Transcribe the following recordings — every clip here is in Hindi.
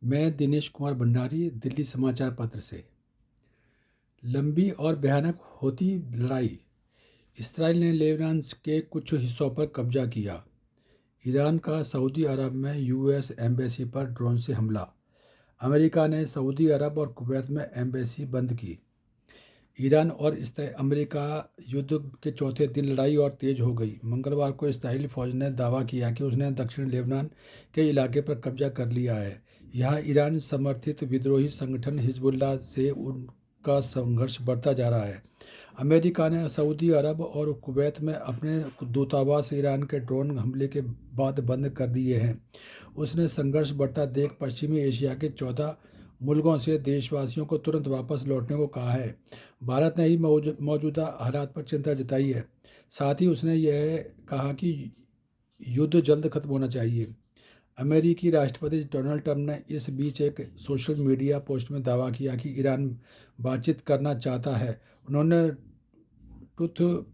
मैं दिनेश कुमार भंडारी, दिल्ली समाचार पत्र से। लंबी और भयानक होती लड़ाई। इसराइल ने लेबनान के कुछ हिस्सों पर कब्जा किया। ईरान का सऊदी अरब में यूएस एम्बेसी पर ड्रोन से हमला। अमेरिका ने सऊदी अरब और कुवैत में एम्बेसी बंद की। ईरान और अमेरिका युद्ध के चौथे दिन लड़ाई और तेज हो गई। मंगलवार को इस्राएली फौज ने दावा किया कि उसने दक्षिण लेबनान के इलाके पर कब्जा कर लिया है। यहाँ ईरान समर्थित विद्रोही संगठन हिजबुल्लाह से उनका संघर्ष बढ़ता जा रहा है। अमेरिका ने सऊदी अरब और कुवैत में अपने दूतावास ईरान के ड्रोन हमले के बाद बंद कर दिए हैं। उसने संघर्ष बढ़ता देख पश्चिमी एशिया के 14 मुल्कों से देशवासियों को तुरंत वापस लौटने को कहा है। भारत ने ही मौजूदा हालात पर चिंता जताई है। साथ ही उसने यह कहा कि युद्ध जल्द खत्म होना चाहिए। अमेरिकी राष्ट्रपति डोनाल्ड ट्रंप ने इस बीच एक सोशल मीडिया पोस्ट में दावा किया कि ईरान बातचीत करना चाहता है। उन्होंने ट्रुथ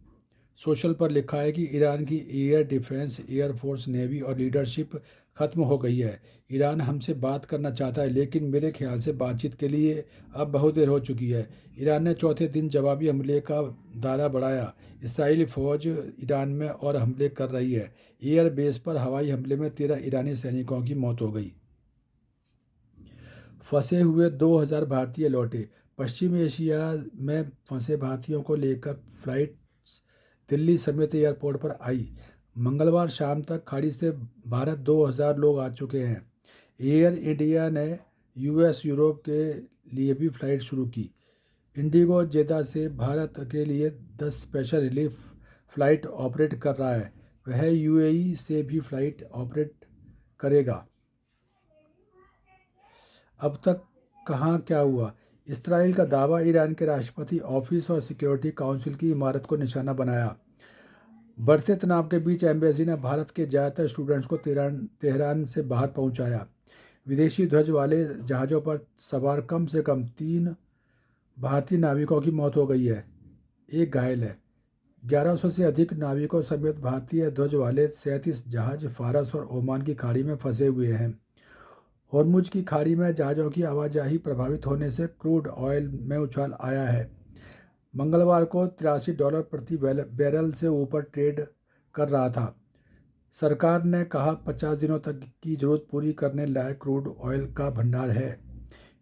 सोशल पर लिखा है कि ईरान की एयर डिफेंस, एयरफोर्स, नेवी और लीडरशिप खत्म हो गई है। ईरान हमसे बात करना चाहता है, लेकिन मेरे ख्याल से बातचीत के लिए अब बहुत देर हो चुकी है। ईरान ने चौथे दिन जवाबी हमले का दायरा बढ़ाया। इसराइली फौज ईरान में और हमले कर रही है। एयर बेस पर हवाई हमले में 13 ईरानी सैनिकों की मौत हो गई। फंसे हुए 2000 भारतीय लौटे। पश्चिम एशिया में फंसे भारतीयों को लेकर फ्लाइट दिल्ली समेत एयरपोर्ट पर आई। मंगलवार शाम तक खाड़ी से भारत 2000 लोग आ चुके हैं। एयर इंडिया ने यूएस यूरोप के लिए भी फ्लाइट शुरू की। इंडिगो जेदा से भारत के लिए 10 स्पेशल रिलीफ फ्लाइट ऑपरेट कर रहा है। वह यूएई से भी फ्लाइट ऑपरेट करेगा। अब तक कहाँ क्या हुआ। इसराइल का दावा। ईरान के राष्ट्रपति ऑफिस और सिक्योरिटी काउंसिल की इमारत को निशाना बनाया। बढ़ते तनाव के बीच एम्बेसी ने भारत के ज़्यादातर स्टूडेंट्स को तेहरान से बाहर पहुंचाया। विदेशी ध्वज वाले जहाज़ों पर सवार कम से कम 3 भारतीय नाविकों की मौत हो गई है, एक घायल है। 1100 से अधिक नाविकों समेत भारतीय ध्वज वाले 37 जहाज फारस और ओमान की खाड़ी में फंसे हुए हैं। होर्मुज की खाड़ी में जहाज़ों की आवाजाही प्रभावित होने से क्रूड ऑयल में उछाल आया है। मंगलवार को $83 प्रति बैरल से ऊपर ट्रेड कर रहा था। सरकार ने कहा 50 दिनों तक की जरूरत पूरी करने लायक क्रूड ऑयल का भंडार है।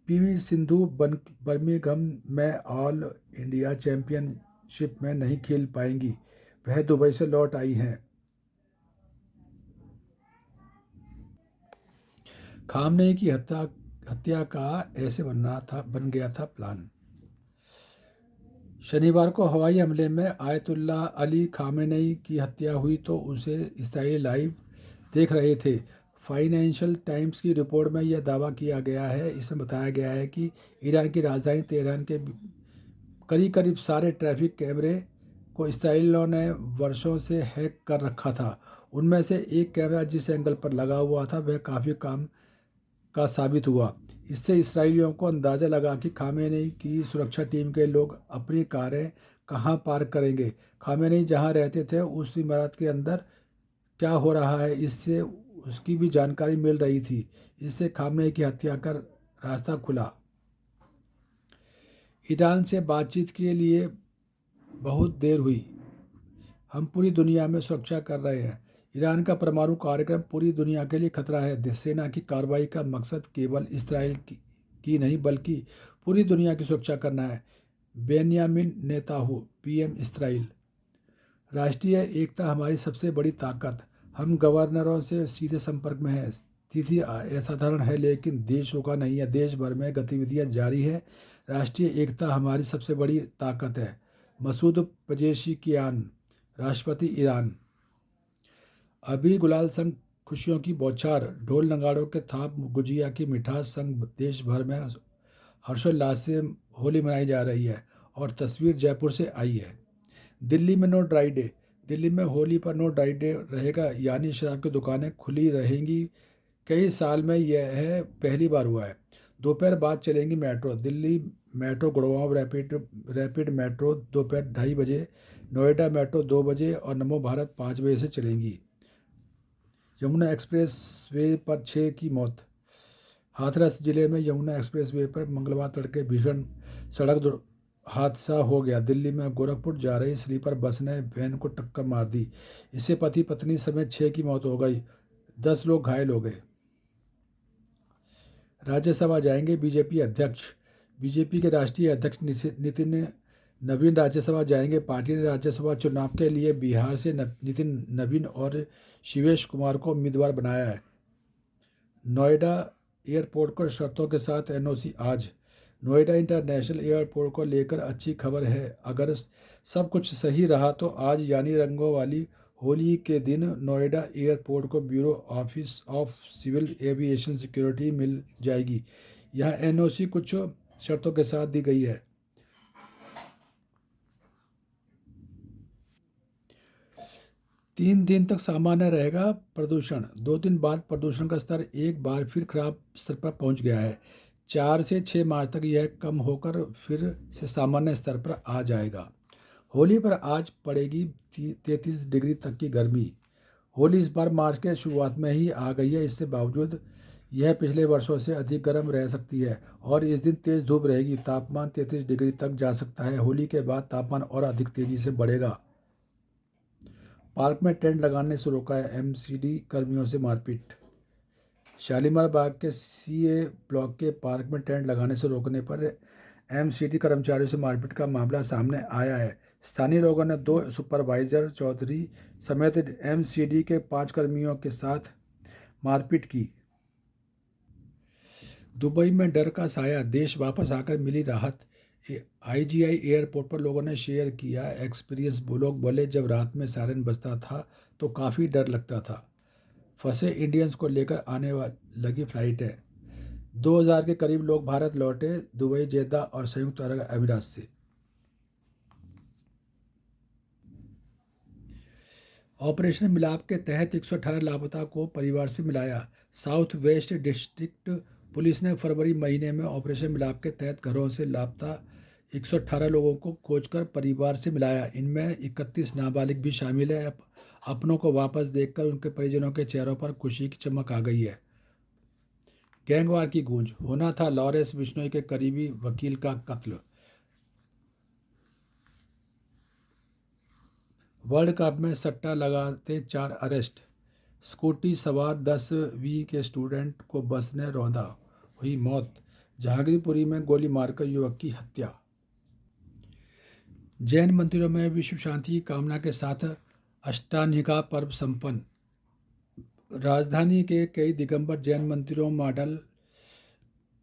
पीवी सिंधु बर्मिंघम में ऑल इंडिया चैंपियनशिप में नहीं खेल पाएंगी। वह दुबई से लौट आई हैं। खामनेई की हत्या का ऐसे बन गया था प्लान। शनिवार को हवाई हमले में आयतुल्ला अली खामेनेई की हत्या हुई तो उसे इसराइली लाइव देख रहे थे। फाइनेंशियल टाइम्स की रिपोर्ट में यह दावा किया गया है। इसमें बताया गया है कि ईरान की राजधानी तेहरान के करीब करीब सारे ट्रैफिक कैमरे को इसराइलियों ने वर्षों से हैक कर रखा था। उनमें से एक कैमरा जिस एंगल पर लगा हुआ था वह काफ़ी काम का साबित हुआ। इससे इसराइलियों को अंदाज़ा लगा कि खामेनेई की सुरक्षा टीम के लोग अपनी कारें कहाँ पार्क करेंगे। खामेनेई जहाँ रहते थे उस इमारत के अंदर क्या हो रहा है, इससे उसकी भी जानकारी मिल रही थी। इससे खामेनेई की हत्या का रास्ता खुला। ईरान से बातचीत के लिए बहुत देर हुई। हम पूरी दुनिया में सुरक्षा कर रहे हैं। ईरान का परमाणु कार्यक्रम पूरी दुनिया के लिए खतरा है। सेना की कार्रवाई का मकसद केवल इसराइल की नहीं बल्कि पूरी दुनिया की सुरक्षा करना है। Benjamin Netanyahu, PM Israel. राष्ट्रीय एकता हमारी सबसे बड़ी ताकत। हम गवर्नरों से सीधे संपर्क में हैं। स्थिति असाधारण है लेकिन देश रुका नहीं है। देश भर में गतिविधियां जारी है। राष्ट्रीय एकता हमारी सबसे बड़ी ताकत है। मसूद पजेशिकियान, राष्ट्रपति ईरान। अभी गुलाल संग खुशियों की बौछार, ढोल नगाड़ों के थाप, गुजिया की मिठास संग देश भर में हर्षोल्लास से होली मनाई जा रही है। और तस्वीर जयपुर से आई है। दिल्ली में नो ड्राई डे। दिल्ली में होली पर नो ड्राई डे रहेगा, यानी शराब की दुकानें खुली रहेंगी। कई साल में यह पहली बार हुआ है। दोपहर बाद चलेंगी metro. Delhi metro, Gurgaon rapid metro दोपहर 2:30 बजे, नोएडा मेट्रो 2 बजे और नमो भारत 5 बजे से चलेंगी। यमुना एक्सप्रेस वे पर 6 की मौत। हाथरस जिले में यमुना एक्सप्रेसवे पर मंगलवार तड़के भीषण सड़क हादसा हो गया। दिल्ली में गोरखपुर जा रही स्लीपर बस ने वैन को टक्कर मार दी। इससे पति पत्नी समेत 6 की मौत हो गई, 10 लोग घायल हो गए। राज्यसभा जाएंगे बीजेपी अध्यक्ष। बीजेपी के राष्ट्रीय अध्यक्ष नितिन नवीन राज्यसभा जाएंगे। पार्टी ने राज्यसभा चुनाव के लिए बिहार से नितिन नवीन और शिवेश कुमार को उम्मीदवार बनाया है। नोएडा एयरपोर्ट को शर्तों के साथ एनओसी आज। नोएडा इंटरनेशनल एयरपोर्ट को लेकर अच्छी खबर है। अगर सब कुछ सही रहा तो आज यानी रंगों वाली होली के दिन नोएडा एयरपोर्ट को bureau office of civil aviation security मिल जाएगी। यह एनओसी कुछ शर्तों के साथ दी गई है। तीन दिन तक सामान्य रहेगा प्रदूषण। 2 दिन बाद प्रदूषण का स्तर एक बार फिर खराब स्तर पर पहुंच गया है। 4 से 6 मार्च तक यह कम होकर फिर से सामान्य स्तर पर आ जाएगा। होली पर आज पड़ेगी 33 डिग्री तक की गर्मी। होली इस बार मार्च के शुरुआत में ही आ गई है। इसके बावजूद यह पिछले वर्षों से अधिक गर्म रह सकती है और इस दिन तेज़ धूप रहेगी। तापमान 33 डिग्री तक जा सकता है। होली के बाद तापमान और अधिक तेज़ी से बढ़ेगा। पार्क में टेंट लगाने से रोका है, एमसीडी कर्मियों से मारपीट। शालीमार बाग के सीए ब्लॉक के पार्क में टेंट लगाने से रोकने पर एमसीडी कर्मचारियों से मारपीट का मामला सामने आया है। स्थानीय लोगों ने 2 सुपरवाइजर चौधरी समेत एमसीडी के 5 कर्मियों के साथ मारपीट की। दुबई में डर का साया, देश वापस आकर मिली राहत। आईजीआई एयरपोर्ट पर लोगों ने शेयर किया एक्सपीरियंस। लोग बोले जब रात में सायरन बजता था तो काफ़ी डर लगता था। फंसे इंडियंस को लेकर आने लगी फ्लाइट है। 2000 के करीब लोग भारत लौटे दुबई, जेद्दा और संयुक्त अरब अमीरात से। ऑपरेशन मिलाप के तहत 118 लापता को परिवार से मिलाया। साउथ वेस्ट डिस्ट्रिक्ट पुलिस ने फरवरी महीने में ऑपरेशन मिलाप के तहत घरों से लापता 118 लोगों को खोजकर परिवार से मिलाया। इनमें 31 नाबालिग भी शामिल है। अपनों को वापस देखकर उनके परिजनों के चेहरों पर खुशी की चमक आ गई है। गैंगवार की गूंज, होना था लॉरेंस बिश्नोई के करीबी वकील का कत्ल। वर्ल्ड कप में सट्टा लगाते 4 अरेस्ट। स्कूटी सवार 10वीं के स्टूडेंट को बस ने रौंदा, हुई मौत। जहांगीरपुरी में गोली मारकर युवक की हत्या। जैन मंदिरों में विश्व शांति की कामना के साथ अष्टानिका पर्व संपन्न। राजधानी के कई दिगंबर जैन मंदिरों, model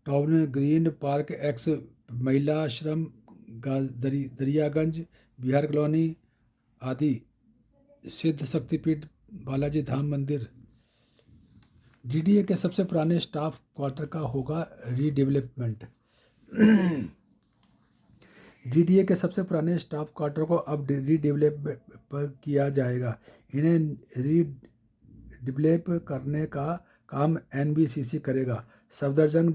town, green park, x महिला आश्रम, दरियागंज, बिहार कॉलोनी आदि, सिद्ध शक्तिपीठ, बालाजी धाम मंदिर। डीडीए के सबसे पुराने स्टाफ क्वार्टर का होगा रीडेवलपमेंट। डीडीए के सबसे पुराने स्टाफ क्वार्टर को अब रीडेवलप किया जाएगा। इन्हें रीडेवलप करने का काम एनबीसीसी करेगा। सफदरजंग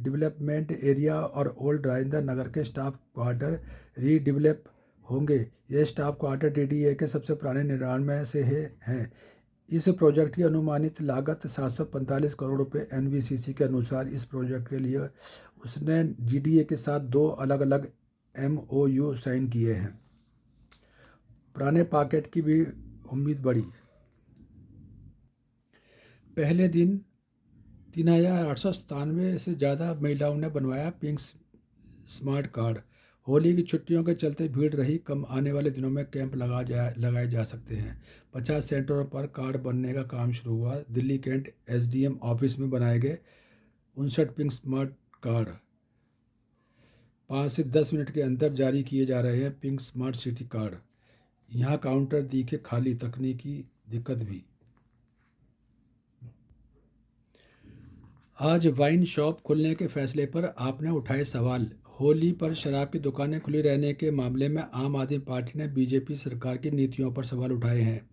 डेवलपमेंट एरिया और ओल्ड राजेंद्र नगर के स्टाफ क्वार्टर रीडेवलप होंगे। ये स्टाफ क्वार्टर डीडीए के सबसे पुराने निर्माण में से हैं। इस प्रोजेक्ट की अनुमानित लागत 745 करोड़ रुपए। एनबीसीसी के अनुसार इस प्रोजेक्ट के लिए उसने डीडीए के साथ 2 अलग अलग MOU साइन किए हैं। पुराने पैकेट की भी उम्मीद बढ़ी। पहले दिन 3897 से ज़्यादा महिलाओं ने बनवाया पिंक स्मार्ट कार्ड। होली की छुट्टियों के चलते भीड़ रही कम। आने वाले दिनों में कैंप लगाए जा सकते हैं। 50 सेंटरों पर कार्ड बनने का काम शुरू हुआ। दिल्ली कैंट SDM ऑफिस में बनाए गए 59 पिंक स्मार्ट कार्ड 5 से 10 मिनट के अंदर जारी किए जा रहे हैं। Pink smart city card. यहाँ काउंटर दिखे खाली, तकनीकी दिक्कत भी। आज वाइन शॉप खुलने के फैसले पर आपने उठाए सवाल। होली पर शराब की दुकानें खुली रहने के मामले में आम आदमी पार्टी ने बीजेपी सरकार की नीतियों पर सवाल उठाए हैं।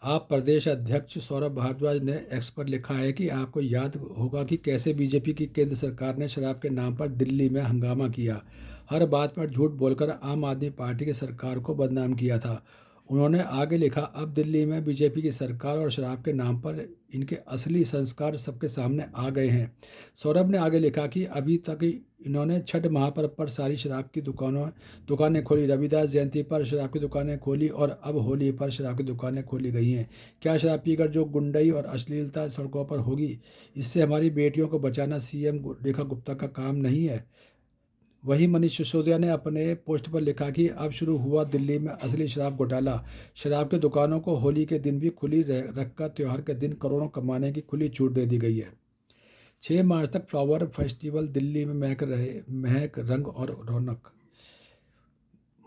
आप प्रदेश अध्यक्ष सौरभ भारद्वाज ने एक्स पर लिखा है कि आपको याद होगा कि कैसे बीजेपी की केंद्र सरकार ने शराब के नाम पर दिल्ली में हंगामा किया। हर बात पर झूठ बोलकर आम आदमी पार्टी की सरकार को बदनाम किया था। उन्होंने आगे लिखा, अब दिल्ली में बीजेपी की सरकार और शराब के नाम पर इनके असली संस्कार सबके सामने आ गए हैं। सौरभ ने आगे लिखा कि अभी तक इन्होंने छठ महापर्व पर सारी शराब की दुकानें खोली, रविदास जयंती पर शराब की दुकानें खोली और अब होली पर शराब की दुकानें खोली गई हैं। क्या शराब पीकर जो गुंडई और अश्लीलता सड़कों पर होगी, इससे हमारी बेटियों को बचाना सीएम रेखा गुप्ता का काम नहीं है? वहीं मनीष सिसोदिया ने अपने पोस्ट पर लिखा कि अब शुरू हुआ दिल्ली में असली शराब घोटाला। शराब की दुकानों को होली के दिन भी खुली रखकर त्योहार के दिन करोड़ों कमाने की खुली छूट दे दी गई है। 6 मार्च तक फ्लावर फेस्टिवल दिल्ली में महक रंग और रौनक।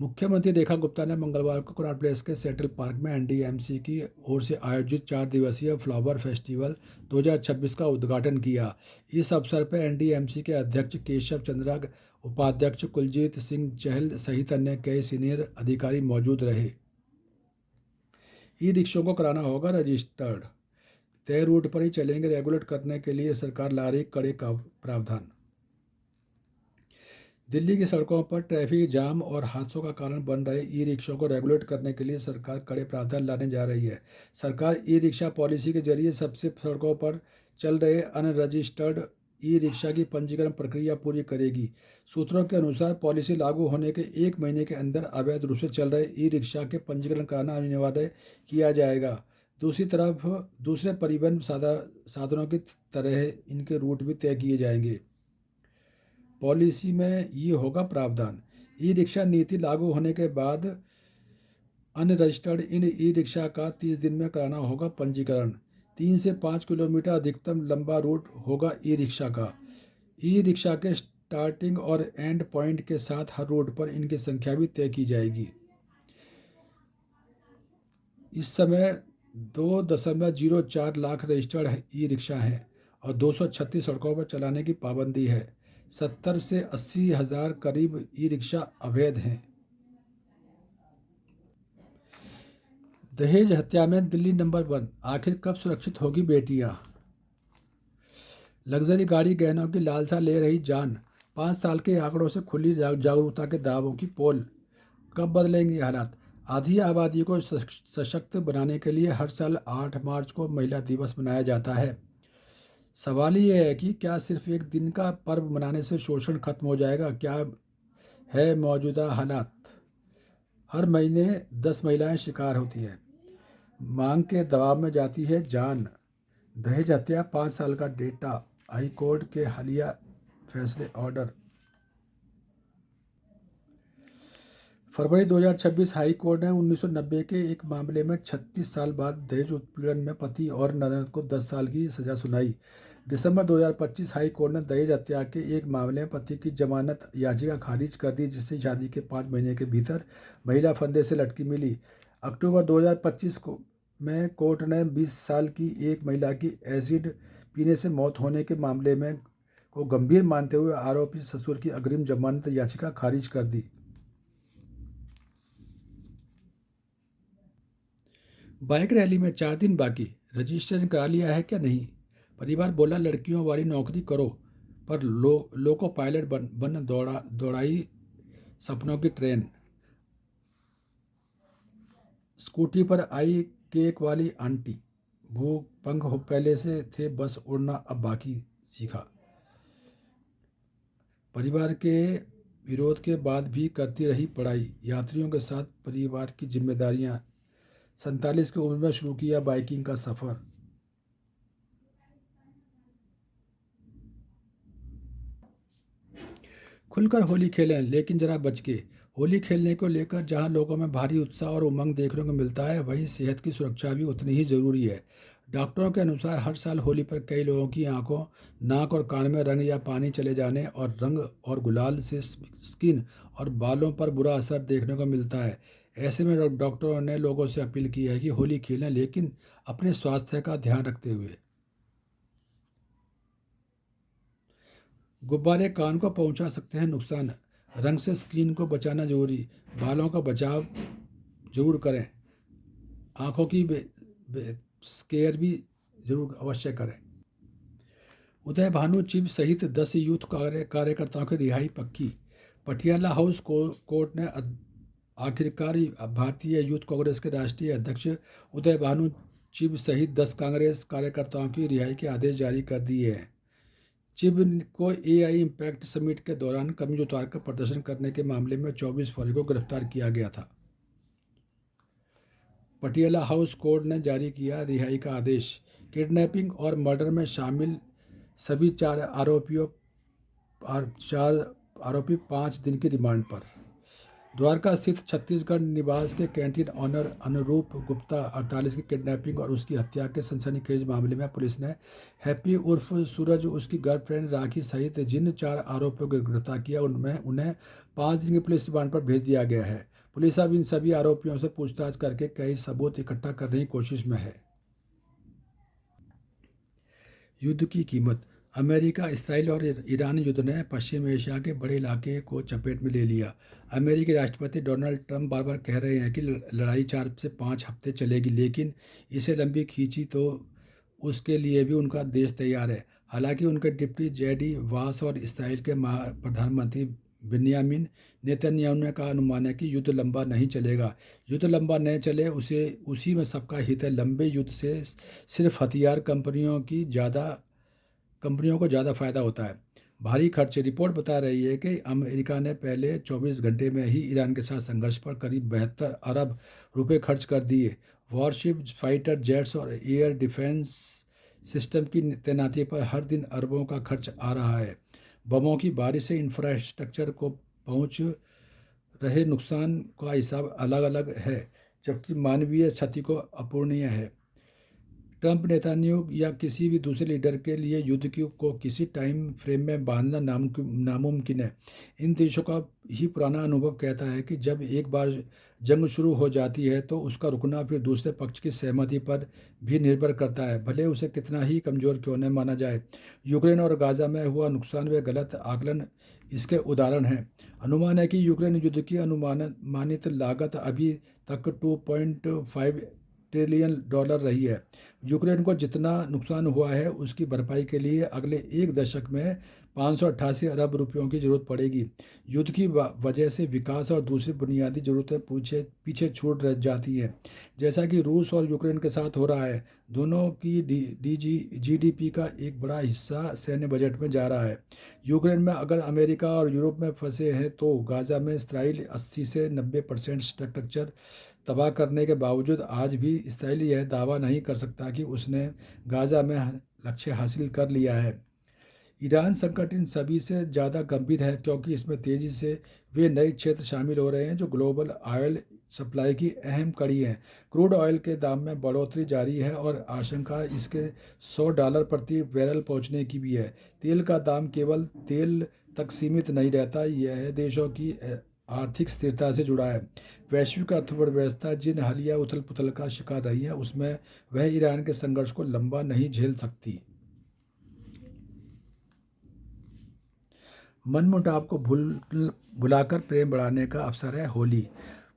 मुख्यमंत्री रेखा गुप्ता ने मंगलवार को कनॉट प्लेस के सेंट्रल पार्क में एनडीएमसी की ओर से आयोजित 4 दिवसीय फ्लावर फेस्टिवल 2026 का उद्घाटन किया। इस अवसर पर एनडीएमसी के अध्यक्ष केशव चंद्रा, उपाध्यक्ष कुलजीत सिंह चहल सहित अन्य कई सीनियर अधिकारी मौजूद रहे। ई रिक्शों को कराना होगा रजिस्टर्ड, तय रूट पर ही चलेंगे। रेगुलेट करने के लिए सरकार ला रही कड़े का प्रावधान। दिल्ली की सड़कों पर ट्रैफिक जाम और हादसों का कारण बन रहे ई रिक्शों को रेगुलेट करने के लिए सरकार कड़े प्रावधान लाने जा रही है। सरकार ई रिक्शा पॉलिसी के जरिए सबसे सड़कों पर चल रहे अनरजिस्टर्ड ई रिक्शा की पंजीकरण प्रक्रिया पूरी करेगी। सूत्रों के अनुसार पॉलिसी लागू होने के 1 महीने के अंदर अवैध रूप से चल रहे ई रिक्शा के पंजीकरण कराना अनिवार्य किया जाएगा। दूसरी तरफ दूसरे परिवहन साधनों की तरह इनके रूट भी तय किए जाएंगे। पॉलिसी में ये होगा प्रावधान। ई रिक्शा नीति लागू होने के बाद अनरजिस्टर्ड इन ई रिक्शा का 30 दिन में कराना होगा पंजीकरण। 3 से 5 किलोमीटर अधिकतम लंबा रूट होगा ई रिक्शा का। ई रिक्शा के स्टार्टिंग और एंड पॉइंट के साथ हर रूट पर इनकी संख्या भी तय की जाएगी। इस समय 2.04 लाख रजिस्टर्ड ई रिक्शा हैं और 236 सड़कों पर चलाने की पाबंदी है। 70 से 80 हज़ार करीब ई रिक्शा अवैध हैं। दहेज हत्या में दिल्ली नंबर 1, आखिर कब सुरक्षित होगी बेटियां? लग्जरी गाड़ी गहनों की लालसा ले रही जान। 5 साल के आंकड़ों से खुली जागरूकता के दावों की पोल। कब बदलेंगे हालात? आधी आबादी को सशक्त बनाने के लिए हर साल 8 मार्च को महिला दिवस मनाया जाता है। सवाल ये है कि क्या सिर्फ एक दिन का पर्व मनाने से शोषण खत्म हो जाएगा? क्या है मौजूदा हालात? हर महीने 10 महिलाएं शिकार होती हैं, मांग के दबाव में जाती है जान। दहेज हत्या 5 साल का डेटा, हाई कोर्ट के हालिया फैसले ऑर्डर। फरवरी 2026 हाई कोर्ट ने 1990 के एक मामले में 36 साल बाद दहेज उत्पीड़न में पति और ननद को 10 साल की सजा सुनाई। दिसंबर 2025 हाई कोर्ट ने दहेज हत्या के एक मामले में पति की जमानत याचिका खारिज कर दी, जिससे शादी के 5 महीने के भीतर महिला फंदे से लटकी मिली। अक्टूबर 2025 में कोर्ट ने 20 साल की एक महिला की एसिड पीने से मौत होने के मामले में को गंभीर मानते हुए आरोपी ससुर की अग्रिम जमानत याचिका खारिज कर दी। बाइक रैली में 4 दिन बाकी, रजिस्ट्रेशन करा लिया है क्या नहीं? परिवार बोला लड़कियों वाली नौकरी करो, पर लोको पायलट बन दौड़ाई सपनों की ट्रेन। स्कूटी पर आई केक वाली आंटी, भूख पंख पहले से थे, बस उड़ना अब बाकी सीखा। परिवार के विरोध के बाद भी करती रही पढ़ाई, यात्रियों के साथ परिवार की जिम्मेदारियां। 47 की उम्र में शुरू किया बाइकिंग का सफ़र। खुलकर होली खेलें, लेकिन जरा बच के। होली खेलने को लेकर जहां लोगों में भारी उत्साह और उमंग देखने को मिलता है, वहीं सेहत की सुरक्षा भी उतनी ही ज़रूरी है। डॉक्टरों के अनुसार हर साल होली पर कई लोगों की आंखों, नाक और कान में रंग या पानी चले जाने और रंग और गुलाल से स्किन और बालों पर बुरा असर देखने को मिलता है। ऐसे में डॉक्टरों ने लोगों से अपील की है कि होली खेलें, लेकिन अपने स्वास्थ्य का ध्यान रखते हुए। गुब्बारे कान को पहुंचा सकते हैं नुकसान, रंग से स्किन को बचाना जरूरी। बालों का बचाव जरूर करें, आँखों की केयर भी जरूर अवश्य करें। उदय भानु चिब सहित 10 यूथ कार्यकर्ताओं की रिहाई पक्की। पटियाला हाउस कोर्ट ने आखिरकार भारतीय यूथ कांग्रेस के राष्ट्रीय अध्यक्ष उदय भानु चिब सहित 10 कांग्रेस कार्यकर्ताओं की रिहाई के आदेश जारी कर दिए हैं। चिब को एआई इम्पैक्ट समिट के दौरान कमीज उतारकर प्रदर्शन करने के मामले में 24 फरवरी को गिरफ्तार किया गया था। पटियाला हाउस कोर्ट ने जारी किया रिहाई का आदेश। किडनैपिंग और मर्डर में शामिल सभी चार आरोपी 5 दिन की रिमांड पर। द्वारका स्थित छत्तीसगढ़ निवास के कैंटीन ऑनर अनुरूप गुप्ता 48 की किडनैपिंग और उसकी हत्या के सनसनीखेज मामले में पुलिस ने हैप्पी उर्फ सूरज, उसकी गर्लफ्रेंड राखी सहित जिन 4 आरोपियों को गिरफ्तार किया उनमें उन्हें 5 दिन की पुलिस रिमांड पर भेज दिया गया है। पुलिस अब इन सभी आरोपियों से पूछताछ करके कई सबूत इकट्ठा करने की कोशिश में है। युद्ध की कीमत। अमेरिका, इसराइल और ईरान युद्ध ने पश्चिम एशिया के बड़े इलाके को चपेट में ले लिया। अमेरिकी राष्ट्रपति डोनाल्ड ट्रंप बार बार कह रहे हैं कि लड़ाई 4 से 5 हफ्ते चलेगी, लेकिन इसे लंबी खींची तो उसके लिए भी उनका देश तैयार है। हालांकि उनके डिप्टी जेडी वांस और इसराइल के प्रधानमंत्री बिन्यामिन नेतन्याहू का अनुमान है कि युद्ध लंबा नहीं चलेगा। युद्ध लंबा नहीं चले उसी में सबका हित है। लंबे युद्ध से सिर्फ हथियार कंपनियों को ज़्यादा फायदा होता है। भारी खर्च। रिपोर्ट बता रही है कि अमेरिका ने पहले 24 घंटे में ही ईरान के साथ संघर्ष पर करीब 72 अरब रुपए खर्च कर दिए। वॉरशिप, फाइटर जेट्स और एयर डिफेंस सिस्टम की तैनाती पर हर दिन अरबों का खर्च आ रहा है। बमों की बारिश से इंफ्रास्ट्रक्चर को पहुंच रहे नुकसान का हिसाब अलग अलग है, जबकि मानवीय क्षति को अपूरणीय है। ट्रंप, नेतन्याहू या किसी भी दूसरे लीडर के लिए युद्ध को किसी टाइम फ्रेम में बांधना नामुमकिन है। इन देशों का ही पुराना अनुभव कहता है कि जब एक बार जंग शुरू हो जाती है तो उसका रुकना फिर दूसरे पक्ष की सहमति पर भी निर्भर करता है, भले उसे कितना ही कमज़ोर क्यों न माना जाए। यूक्रेन और गाज़ा में हुआ नुकसान व गलत आकलन इसके उदाहरण हैं। अनुमान है कि यूक्रेन युद्ध की अनुमानित लागत अभी तक $2.5 ट्रिलियन रही है। यूक्रेन को जितना नुकसान हुआ है उसकी भरपाई के लिए अगले 1 दशक में 588 अरब रुपयों की जरूरत पड़ेगी। युद्ध की वजह से विकास और दूसरी बुनियादी जरूरतें पीछे छूट जाती हैं, जैसा कि रूस और यूक्रेन के साथ हो रहा है। दोनों की जीडीपी का एक बड़ा हिस्सा सैन्य बजट में जा रहा है। यूक्रेन में अगर अमेरिका और यूरोप में फंसे हैं तो गाज़ा में इसराइल 80 से 90% स्ट्रक्चर तबाह करने के बावजूद आज भी इसराइल यह दावा नहीं कर सकता कि उसने गाज़ा में लक्ष्य हासिल कर लिया है। ईरान संकट इन सभी से ज़्यादा गंभीर है क्योंकि इसमें तेज़ी से वे नए क्षेत्र शामिल हो रहे हैं जो ग्लोबल ऑयल सप्लाई की अहम कड़ी हैं। क्रूड ऑयल के दाम में बढ़ोतरी जारी है और आशंका इसके $100 प्रति बैरल पहुंचने की भी है। तेल का दाम केवल तेल तक सीमित नहीं रहता, यह देशों की आर्थिक स्थिरता से जुड़ा है। वैश्विक अर्थव्यवस्था जिन हालिया उथल पुथल का शिकार रही है उसमें वह ईरान के संघर्ष को लंबा नहीं झेल सकती। मनमुटाव को भुलाकर प्रेम बढ़ाने का अवसर है होली।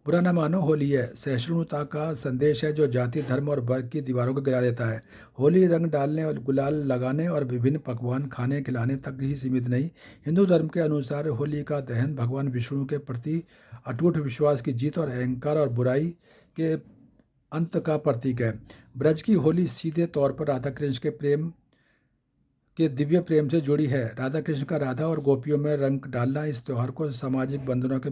बुरा न मानो, होली है सहिष्णुता का संदेश है जो जाति, धर्म और वर्ग की दीवारों को गिरा देता है। होली रंग डालने और गुलाल लगाने और विभिन्न पकवान खाने खिलाने तक ही सीमित नहीं। हिंदू धर्म के अनुसार होली का दहन भगवान विष्णु के प्रति अटूट विश्वास की जीत और अहंकार और बुराई के अंत का प्रतीक है। ब्रज की होली सीधे तौर पर राधा कृष्ण के दिव्य प्रेम से जुड़ी है। राधा कृष्ण का राधा और गोपियों में रंग डालना इस त्यौहार को सामाजिक बंधनों के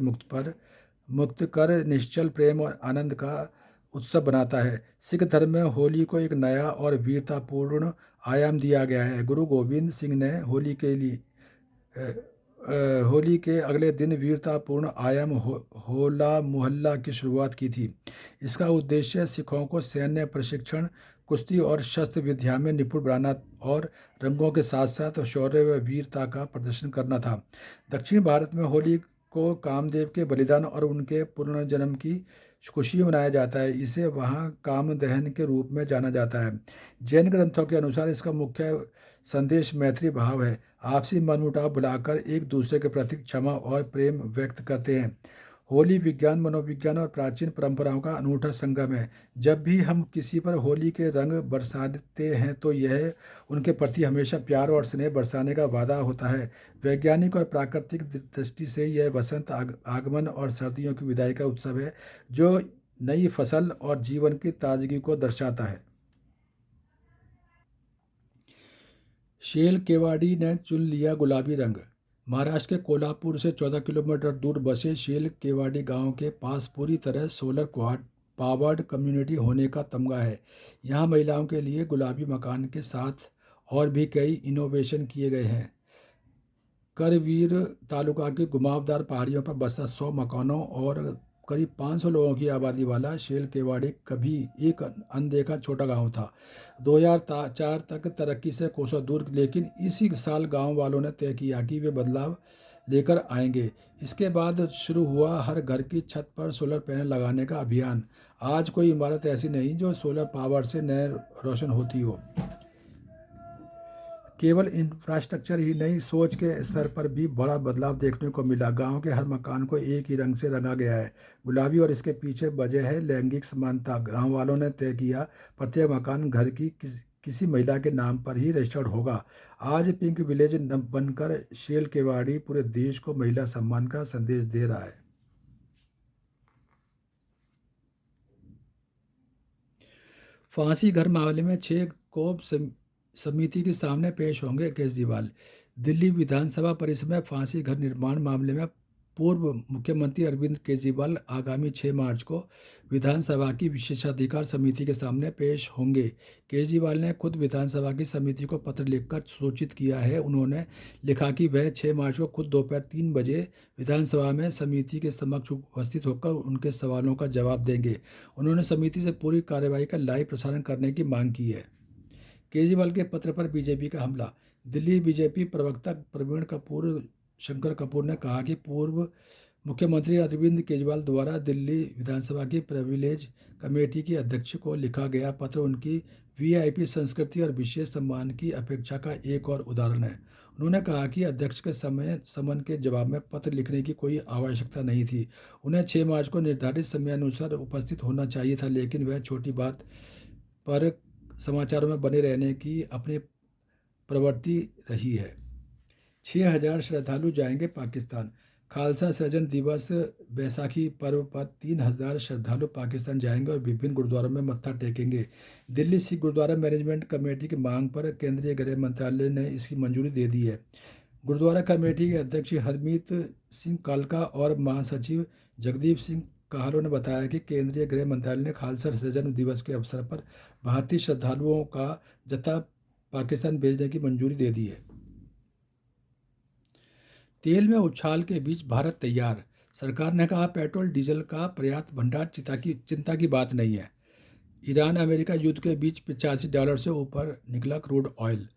मुक्त कर निश्चल प्रेम और आनंद का उत्सव बनाता है। सिख धर्म में होली को एक नया और वीरतापूर्ण आयाम दिया गया है। गुरु गोविंद सिंह ने होली के अगले दिन वीरतापूर्ण आयाम होला मोहल्ला की शुरुआत की थी। इसका उद्देश्य सिखों को सैन्य प्रशिक्षण, कुश्ती और शस्त्र विद्या में निपुण बनाना और रंगों के साथ साथ शौर्य व वीरता का प्रदर्शन करना था। दक्षिण भारत में होली को कामदेव के बलिदान और उनके पुनर्जन्म की खुशी में मनाया जाता है। इसे वहाँ काम दहन के रूप में जाना जाता है। जैन ग्रंथों के अनुसार इसका मुख्य संदेश मैत्री भाव है। आपसी मनमुटाव भुलाकर एक दूसरे के प्रति क्षमा और प्रेम व्यक्त करते हैं। होली विज्ञान, मनोविज्ञान और प्राचीन परंपराओं का अनूठा संगम है। जब भी हम किसी पर होली के रंग बरसाते हैं तो यह उनके प्रति हमेशा प्यार और स्नेह बरसाने का वादा होता है। वैज्ञानिक और प्राकृतिक दृष्टि से यह बसंत आगमन और सर्दियों की विदाई का उत्सव है, जो नई फसल और जीवन की ताजगी को दर्शाता है। शेल केवाड़ी ने चुन लिया गुलाबी रंग। महाराष्ट्र के कोल्हापुर से 14 किलोमीटर दूर बसे शेल केवाड़ी गांव के पास पूरी तरह सोलर पावर्ड कम्युनिटी होने का तमगा है। यहाँ महिलाओं के लिए गुलाबी मकान के साथ और भी कई इनोवेशन किए गए हैं। करवीर तालुका की घुमावदार पहाड़ियों पर बसा 100 मकानों और करीब 500 लोगों की आबादी वाला शेल केवाड़ी कभी एक अनदेखा छोटा गांव था। 2004 तक तरक्की से कोसों दूर, लेकिन इसी साल गांव वालों ने तय किया कि वे बदलाव लेकर आएंगे। इसके बाद शुरू हुआ हर घर की छत पर सोलर पैनल लगाने का अभियान। आज कोई इमारत ऐसी नहीं जो सोलर पावर से नए रोशन होती हो। केवल इंफ्रास्ट्रक्चर ही नहीं, सोच के स्तर पर भी बड़ा बदलाव देखने को मिला। गांव के हर मकान को एक ही रंग से रंगा गया है, गुलाबी, और इसके पीछे वजह है लैंगिक समानता। गांव वालों ने तय किया प्रत्येक मकान घर की किसी महिला के नाम पर ही रजिस्टर्ड होगा। आज पिंक विलेज बनकर शेल केवाड़ी पूरे देश को महिला सम्मान का संदेश दे रहा है। फांसी घर मामले में 6 कोप समिति के सामने पेश होंगे केजरीवाल। दिल्ली विधानसभा परिसर में फांसी घर निर्माण मामले में पूर्व मुख्यमंत्री अरविंद केजरीवाल आगामी 6 मार्च को विधानसभा की विशेषाधिकार समिति के सामने पेश होंगे। केजरीवाल ने खुद विधानसभा की समिति को पत्र लिखकर सूचित किया है। उन्होंने लिखा कि वह 6 मार्च को खुद दोपहर 3 बजे विधानसभा में समिति के समक्ष उपस्थित होकर उनके सवालों का जवाब देंगे। उन्होंने समिति से पूरी कार्यवाही का लाइव प्रसारण करने की मांग की है। केजरीवाल के पत्र पर बीजेपी का हमला। दिल्ली बीजेपी प्रवक्ता प्रवीण शंकर कपूर ने कहा कि पूर्व मुख्यमंत्री अरविंद केजरीवाल द्वारा दिल्ली विधानसभा की प्रिविलेज कमेटी की अध्यक्ष को लिखा गया पत्र उनकी वीआईपी संस्कृति और विशेष सम्मान की अपेक्षा का एक और उदाहरण है। उन्होंने कहा कि अध्यक्ष के समन के जवाब में पत्र लिखने की कोई आवश्यकता नहीं थी। उन्हें 6 मार्च को निर्धारित समयानुसार उपस्थित होना चाहिए था, लेकिन वह छोटी बात पर समाचारों में बने रहने की अपनी प्रवृत्ति रही है। 6,000 श्रद्धालु जाएंगे पाकिस्तान। खालसा सृजन दिवस बैसाखी पर्व पर 3,000 श्रद्धालु पाकिस्तान जाएंगे और विभिन्न गुरुद्वारों में मत्था टेकेंगे। दिल्ली सिख गुरुद्वारा मैनेजमेंट कमेटी की मांग पर केंद्रीय गृह मंत्रालय ने इसकी मंजूरी दे दी है। गुरुद्वारा कमेटी के अध्यक्ष हरमीत सिंह कालका और महासचिव जगदीप सिंह काहलो ने बताया कि केंद्रीय गृह मंत्रालय ने खालसा सृजन दिवस के अवसर पर भारतीय श्रद्धालुओं का जत्था पाकिस्तान भेजने की मंजूरी दे दी है। तेल में उछाल के बीच भारत तैयार। सरकार ने कहा पेट्रोल डीजल का पर्याप्त भंडार चिंता की बात नहीं है। ईरान अमेरिका युद्ध के बीच $85 से ऊपर निकला क्रूड ऑयल।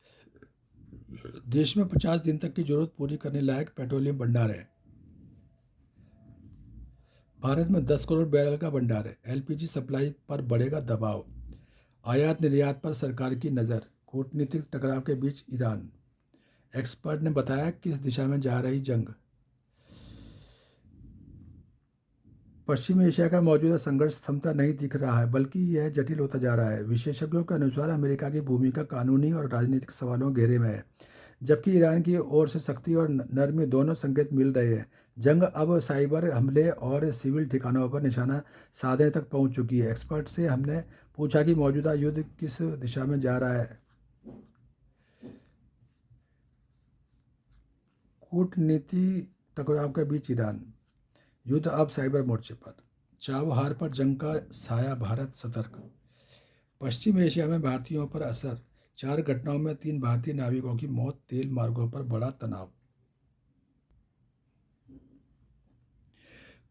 देश में 50 दिन तक की जरूरत पूरी करने लायक पेट्रोलियम भंडार है। भारत में 10 करोड़ बैरल का भंडार है। एलपीजी सप्लाई पर बढ़ेगा दबाव। आयात निर्यात पर सरकार की नज़र। कूटनीतिक टकराव के बीच ईरान। एक्सपर्ट ने बताया किस दिशा में जा रही जंग। पश्चिमी एशिया का मौजूदा संघर्ष थमता नहीं दिख रहा है, बल्कि यह जटिल होता जा रहा है। विशेषज्ञों के अनुसार अमेरिका की भूमिका कानूनी और राजनीतिक सवालों घेरे में है, जबकि ईरान की ओर से सख्ती और नरमी दोनों संकेत मिल रहे हैं। जंग अब साइबर हमले और सिविल ठिकानों पर निशाना साधने तक पहुंच चुकी है। एक्सपर्ट से हमने पूछा कि मौजूदा युद्ध किस दिशा में जा रहा है। कूटनीति टकराव के बीच ईरान। युद्ध अब साइबर मोर्चे पर। चाबहार पर जंग का साया, भारत सतर्क। पश्चिम एशिया में भारतीयों पर असर। 4 घटनाओं में 3 भारतीय नाविकों की मौत। तेल मार्गों पर बड़ा तनाव।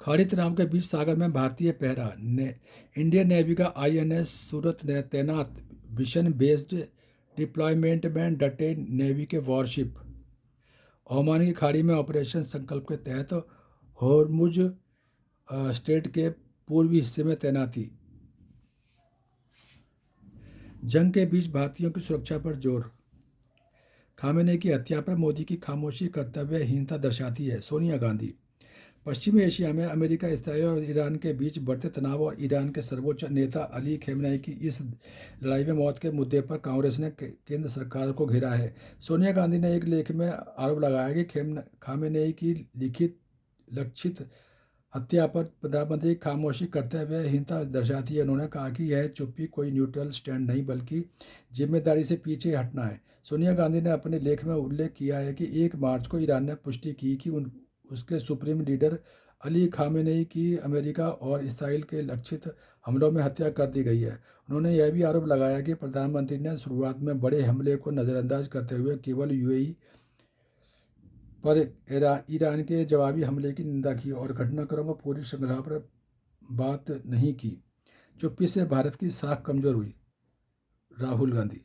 खाड़ी तनाव के बीच सागर में भारतीय पहरा। इंडियन नेवी का आईएनएस सूरत ने तैनात। मिशन बेस्ड डिप्लॉयमेंट में डटे नेवी के वॉरशिप। ओमान की खाड़ी में ऑपरेशन संकल्प के तहत होर्मुज स्टेट के पूर्वी हिस्से में तैनाती। जंग के बीच भारतीयों की सुरक्षा पर जोर। खामेने की हत्या पर मोदी की खामोशी कर्तव्यहीनता दर्शाती है। सोनिया गांधी। पश्चिमी एशिया में अमेरिका, इसराइल और ईरान के बीच बढ़ते तनाव और ईरान के सर्वोच्च नेता अली खेमनेई की इस लड़ाई में मौत के मुद्दे पर कांग्रेस ने केंद्र सरकार को घेरा है। सोनिया गांधी ने एक लेख में आरोप लगाया कि खामेनेई की लिखित लक्षित हत्या पर प्रधानमंत्री खामोशी करते हुए हीनता दर्शाती है। उन्होंने कहा कि यह चुप्पी कोई न्यूट्रल स्टैंड नहीं बल्कि जिम्मेदारी से पीछे हटना है। सोनिया गांधी ने अपने लेख में उल्लेख किया है कि 1 मार्च को ईरान ने पुष्टि की कि उसके सुप्रीम लीडर अली खामेनेई की अमेरिका और इसराइल के लक्षित हमलों में हत्या कर दी गई है। उन्होंने यह भी आरोप लगाया कि प्रधानमंत्री ने शुरुआत में बड़े हमले को नज़रअंदाज करते हुए केवल यूएई पर ईरान के जवाबी हमले की निंदा की और घटनाक्रम को पूरी संग्रह पर बात नहीं की। चुप्पी से भारत की साख कमजोर हुई। राहुल गांधी।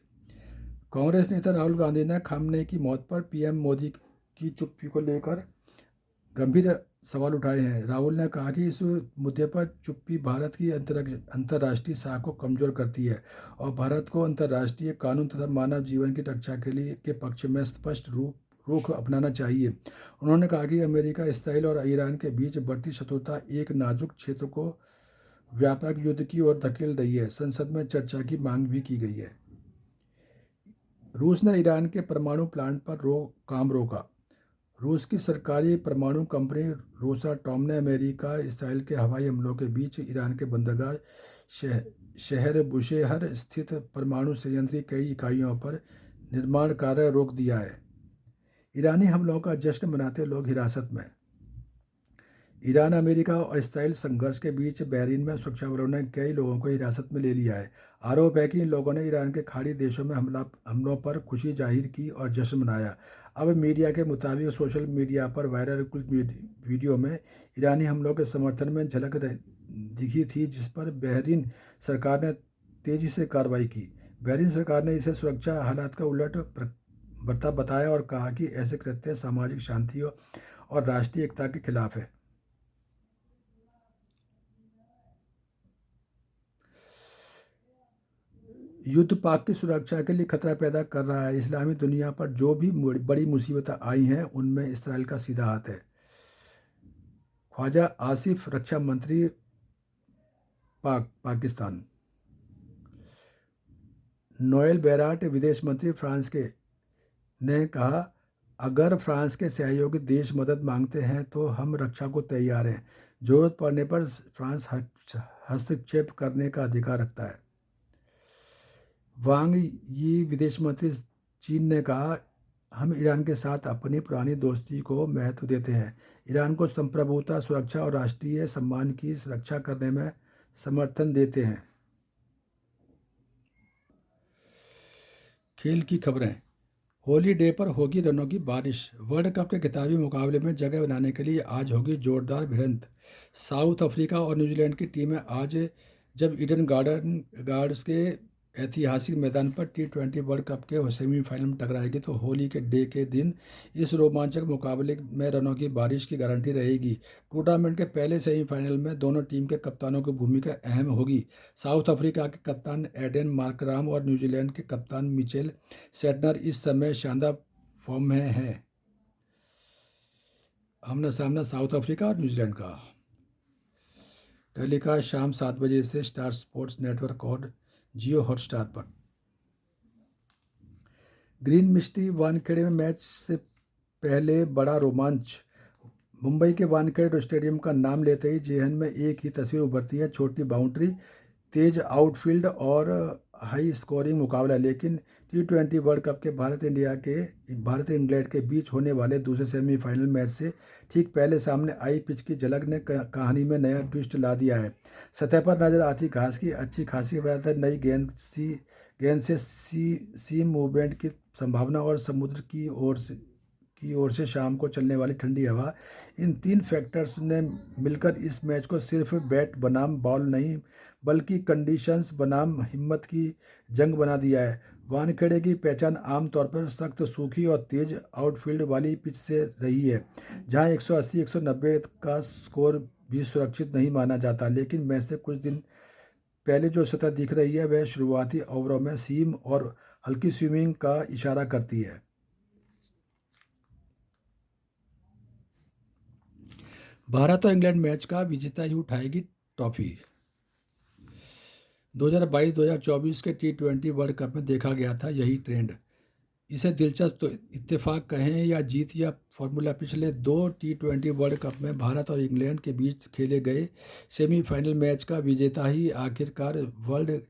कांग्रेस नेता राहुल गांधी ने खामनेई की मौत पर पीएम मोदी की चुप्पी को लेकर गंभीर सवाल उठाए हैं। राहुल ने कहा कि इस मुद्दे पर चुप्पी भारत की अंतर्राष्ट्रीय साख को कमजोर करती है और भारत को अंतर्राष्ट्रीय कानून तथा मानव जीवन की रक्षा के पक्ष में स्पष्ट रुख अपनाना चाहिए। उन्होंने कहा कि अमेरिका, इसराइल और ईरान के बीच बढ़ती शत्रुता एक नाजुक क्षेत्र को व्यापक युद्ध की ओर धकेल रही है। संसद में चर्चा की मांग भी की गई है। रूस ने ईरान के परमाणु प्लांट पर काम रोका। रूस की सरकारी परमाणु कंपनी रोसाटॉम ने अमेरिका, इसराइल के हवाई हमलों के बीच ईरान के बंदरगाह शहर बुशेहर स्थित परमाणु संयंत्र की कई इकाइयों पर निर्माण कार्य रोक दिया है। ईरानी हमलों का जश्न मनाते लोग हिरासत में। ईरान, अमेरिका और इसराइल संघर्ष के बीच बहरीन में सुरक्षा बलों ने कई लोगों को हिरासत में ले लिया है। आरोप है कि इन लोगों ने ईरान के खाड़ी देशों में हमलों पर खुशी जाहिर की और जश्न मनाया। अब मीडिया के मुताबिक सोशल मीडिया पर वायरल कुछ वीडियो में ईरानी हमलों के समर्थन में झलक दिखी थी, जिस पर बहरीन सरकार ने तेजी से कार्रवाई की। बहरीन सरकार ने इसे सुरक्षा हालात का उलट बर्ताव बताया और कहा कि ऐसे कृत्य सामाजिक शांति और राष्ट्रीय एकता के खिलाफ है। युद्ध पाक की सुरक्षा के लिए खतरा पैदा कर रहा है। इस्लामी दुनिया पर जो भी बड़ी मुसीबतें आई हैं उनमें इसराइल का सीधा हाथ है। ख्वाजा आसिफ, रक्षा मंत्री पाकिस्तान। नोएल बैराट, विदेश मंत्री फ्रांस के, ने कहा, अगर फ्रांस के सहयोगी देश मदद मांगते हैं तो हम रक्षा को तैयार हैं। जरूरत पड़ने पर फ्रांस हस्तक्षेप करने का अधिकार रखता है। वांग यी, विदेश मंत्री चीन, ने कहा, हम ईरान के साथ अपनी पुरानी दोस्ती को महत्व देते हैं। ईरान को संप्रभुता, सुरक्षा और राष्ट्रीय सम्मान की रक्षा करने में समर्थन देते हैं। खेल की खबरें। होली डे पर होगी रनों की बारिश। वर्ल्ड कप के खिताबी मुकाबले में जगह बनाने के लिए आज होगी जोरदार भिड़ंत। साउथ अफ्रीका और न्यूजीलैंड की टीमें आज जब ईडन गार्डन्स के ऐतिहासिक मैदान पर T20 वर्ल्ड कप के सेमीफाइनल में टकराएगी तो होली के डे के दिन इस रोमांचक मुकाबले में रनों की बारिश की गारंटी रहेगी। टूर्नामेंट के पहले सेमीफाइनल में दोनों टीम के कप्तानों की भूमिका अहम होगी। साउथ अफ्रीका के कप्तान एडेन मार्कराम और न्यूजीलैंड के कप्तान मिचेल सेटनर इस समय शानदार फॉर्म में हैं। आमना सामना साउथ अफ्रीका और न्यूजीलैंड का टेलीकास्ट शाम 7 बजे से स्टार स्पोर्ट्स नेटवर्क और जियो हॉटस्टार पर। ग्रीन मिस्टी वानखेड़े में मैच से पहले बड़ा रोमांच। मुंबई के वानखेड़े स्टेडियम का नाम लेते ही जेहन में एक ही तस्वीर उभरती है, छोटी बाउंड्री, तेज आउटफील्ड और हाई स्कोरिंग मुकाबला। लेकिन T20 वर्ल्ड कप के भारत इंग्लैंड के बीच होने वाले दूसरे सेमीफाइनल मैच से ठीक पहले सामने आई पिच की झलक ने कहानी में नया ट्विस्ट ला दिया है। सतह पर नजर आती घास की अच्छी खासी बेहतर नई गेंद से सीम मूवमेंट की संभावना और समुद्र की ओर से शाम को चलने वाली ठंडी हवा, इन 3 फैक्टर्स ने मिलकर इस मैच को सिर्फ बैट बनाम बॉल नहीं बल्कि कंडीशंस बनाम हिम्मत की जंग बना दिया है। वानखेड़े की पहचान आमतौर पर सख्त, सूखी और तेज आउटफील्ड वाली पिच से रही है, जहां 180-190 का स्कोर भी सुरक्षित नहीं माना जाता। लेकिन मैच से कुछ दिन पहले जो सतह दिख रही है वह शुरुआती ओवरों में सीम और हल्की स्विमिंग का इशारा करती है। भारत और इंग्लैंड मैच का विजेता ही उठाएगी ट्रॉफी। 2022-2024 के T20 वर्ल्ड कप में देखा गया था यही ट्रेंड। इसे दिलचस्प तो इत्तेफाक कहें या जीत या फॉर्मूला, पिछले 2 T20 वर्ल्ड कप में भारत और इंग्लैंड के बीच खेले गए सेमीफाइनल मैच का विजेता ही आखिरकार वर्ल्ड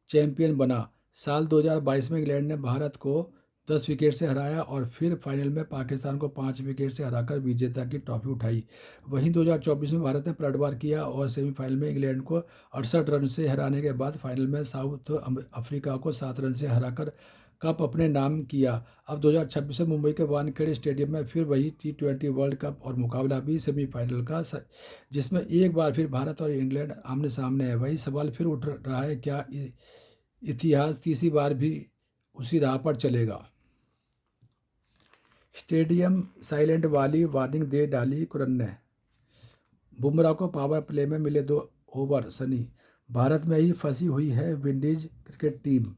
चैंपियन बना। साल 2022 में इंग्लैंड ने भारत को 10 विकेट से हराया और फिर फाइनल में पाकिस्तान को 5 विकेट से हराकर विजेता की ट्रॉफी उठाई। वहीं 2024 में भारत ने पलटवार किया और सेमीफाइनल में इंग्लैंड को 68 रन से हराने के बाद फाइनल में साउथ अफ्रीका को 7 रन से हराकर कप अपने नाम किया। अब 2026 में मुंबई के वानखेड़े स्टेडियम में फिर वही T20 वर्ल्ड कप और मुकाबला भी सेमीफाइनल का, जिसमें एक बार फिर भारत और इंग्लैंड आमने सामने है। वही सवाल फिर उठ रहा है, क्या इतिहास तीसरी बार भी उसी राह पर चलेगा? स्टेडियम साइलेंट वाली वार्निंग दे डाली कुरन ने। बुमराह को पावर प्ले में मिले 2 ओवर सनी। भारत में ही फंसी हुई है विंडीज क्रिकेट टीम।